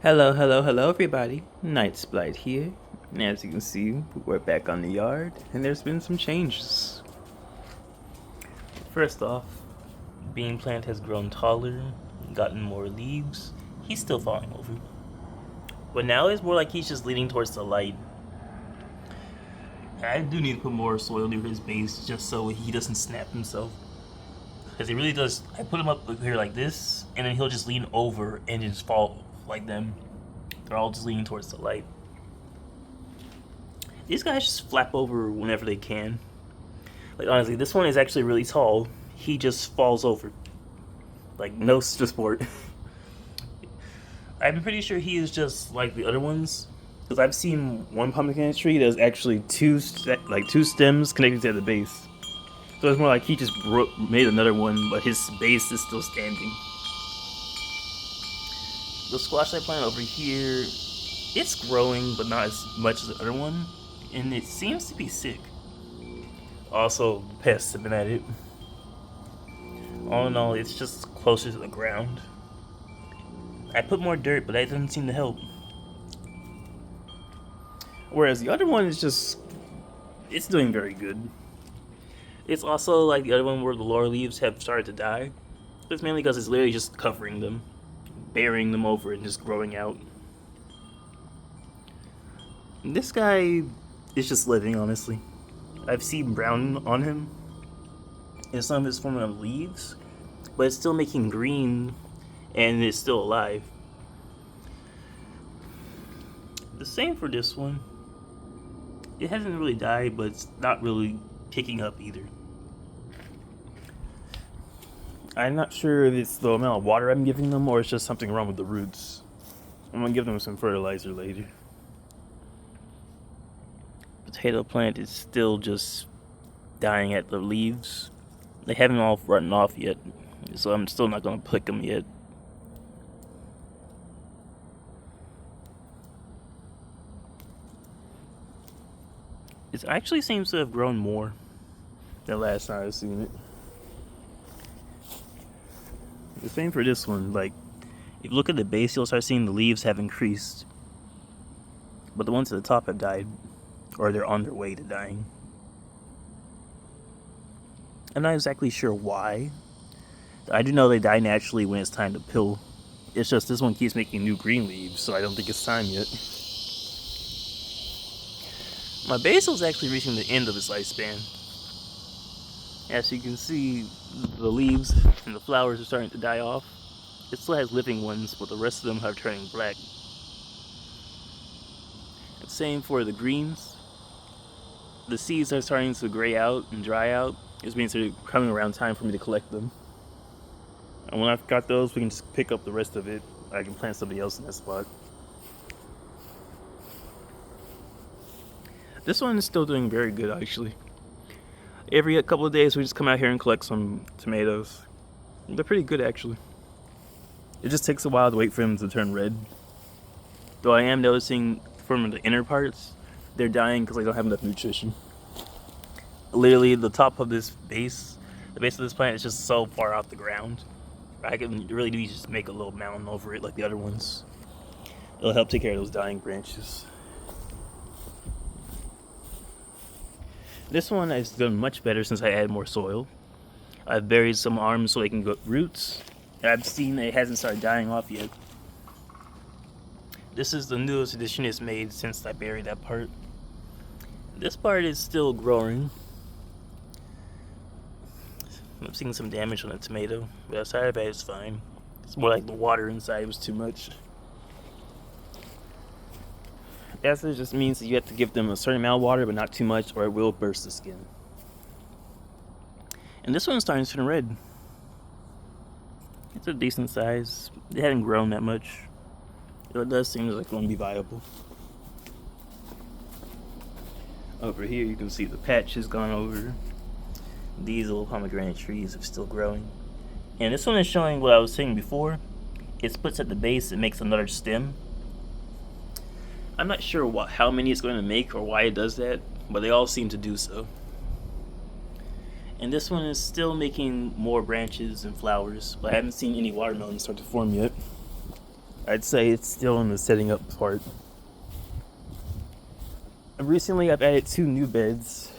Hello, hello, hello, everybody. Nightsblight here. And as you can see, we're back on the yard, and there's been some changes. First off, Bean Plant has grown taller, gotten more leaves. He's still falling over. But now it's more like he's just leaning towards the light. I do need to put more soil near his base just so he doesn't snap himself. Because he really does. I put him up here like this, and then he'll just lean over and just fall like them. They're all just leaning towards the light. These guys just flap over whenever they can. Like, honestly, this one is actually really tall. He just falls over. Like, no support. I'm pretty sure he is just like the other ones. Because I've seen one pomegranate tree that's actually two stems connected to the base. So it's more like he just made another one, but his base is still standing. The squash I planted over here, it's growing, but not as much as the other one. And it seems to be sick. Also, pests have been at it. All in all, it's just closer to the ground. I put more dirt, but that doesn't seem to help. Whereas the other one is just, it's doing very good. It's also like the other one where the lower leaves have started to die. It's mainly because it's literally just covering them, burying them over and just growing out. This guy is just living, honestly. I've seen brown on him in some of his form of leaves, but it's still making green and it's still alive. The same for this one. It hasn't really died, but it's not really picking up either. I'm not sure if it's the amount of water I'm giving them or it's just something wrong with the roots. I'm gonna give them some fertilizer later. Potato plant is still just dying at the leaves. They haven't all run off yet, so I'm still not gonna pick them yet. It actually seems to have grown more than last time I've seen it. The same for this one. Like, if you look at the base, you'll start seeing the leaves have increased, but the ones at the top have died, or they're on their way to dying. I'm not exactly sure why. I do know they die naturally when it's time to pill. It's just this one keeps making new green leaves, so I don't think it's time yet. My basil's actually reaching the end of its lifespan. As you can see, the leaves and the flowers are starting to die off. It still has living ones, but the rest of them are turning black. And same for the greens. The seeds are starting to gray out and dry out. It means they're coming around time for me to collect them. And when I've got those, we can just pick up the rest of it. I can plant something else in that spot. This one is still doing very good, actually. Every couple of days, we just come out here and collect some tomatoes. They're pretty good, actually. It just takes a while to wait for them to turn red. Though I am noticing from the inner parts, they're dying because they don't have enough nutrition. Literally, the top of this base, the base of this plant is just so far off the ground. I can really do just make a little mountain over it like the other ones. It'll help take care of those dying branches. This one has done much better since I added more soil. I've buried some arms so they can grow roots. I've seen it hasn't started dying off yet. This is the newest addition it's made since I buried that part. This part is still growing. I'm seeing some damage on the tomato, but outside of that it's fine. It's more like the water inside was too much. That just means that you have to give them a certain amount of water, but not too much, or it will burst the skin. And this one's starting to turn red. It's a decent size. It hadn't grown that much. It does seem like it's going to be viable. Over here you can see the patch has gone over. These little pomegranate trees are still growing. And this one is showing what I was saying before. It splits at the base, it makes another stem. I'm not sure how many it's going to make or why it does that, but they all seem to do so. And this one is still making more branches and flowers, but I haven't seen any watermelons start to form yet. I'd say it's still in the setting up part. Recently, I've added 2 new beds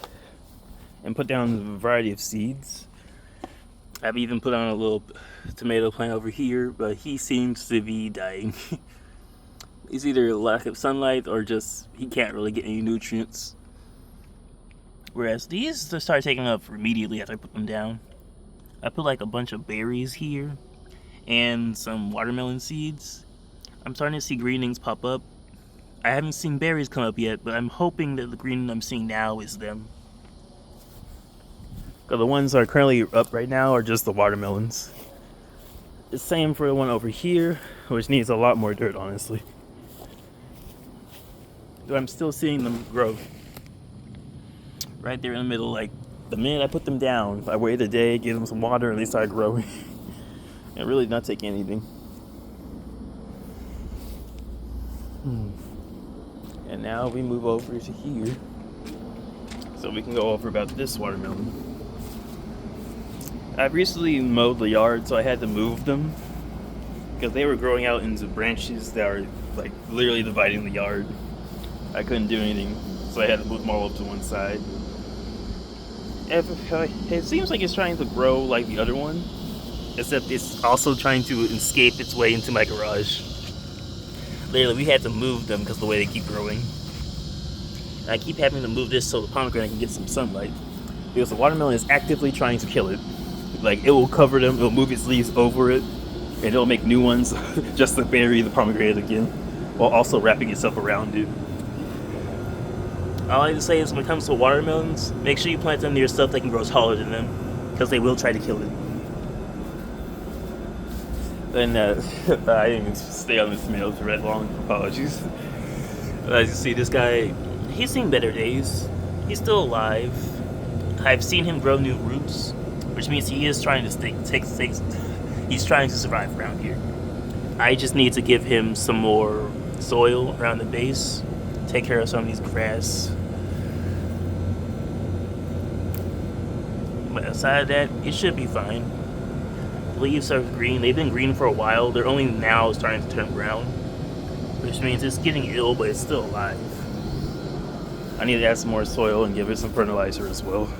and put down a variety of seeds. I've even put on a little tomato plant over here, but he seems to be dying. It's either lack of sunlight or just he can't really get any nutrients. Whereas these just started taking up immediately after I put them down. I put like a bunch of berries here and some watermelon seeds. I'm starting to see greenings pop up. I haven't seen berries come up yet, but I'm hoping that the green I'm seeing now is them. So the ones that are currently up right now are just the watermelons. The same for the one over here, which needs a lot more dirt, honestly. But I'm still seeing them grow. Right there in the middle, like the minute I put them down, I waited a day, gave them some water, and they started growing. And really not taking anything. And now we move over to here, so we can go over about this watermelon. I've recently mowed the yard, so I had to move them because they were growing out into branches that are like literally dividing the yard. I couldn't do anything, so I had to move them all up to one side. It seems like it's trying to grow like the other one, except it's also trying to escape its way into my garage. Literally, we had to move them because of the way they keep growing. And I keep having to move this so the pomegranate can get some sunlight, because the watermelon is actively trying to kill it. Like, it will cover them, it'll move its leaves over it, and it'll make new ones just to bury the pomegranate again, while also wrapping itself around it. All I like to say is when it comes to watermelons, make sure you plant them near stuff that can grow taller than them, because they will try to kill it. Then, I didn't even stay on the tomato for that long, apologies. As you see, this guy, he's seen better days. He's still alive. I've seen him grow new roots, which means he is trying to he's trying to survive around here. I just need to give him some more soil around the base, take care of some of these grass. But aside of that, it should be fine. The leaves are green. They've been green for a while. They're only now starting to turn brown, which means it's getting ill, but it's still alive. I need to add some more soil and give it some fertilizer as well.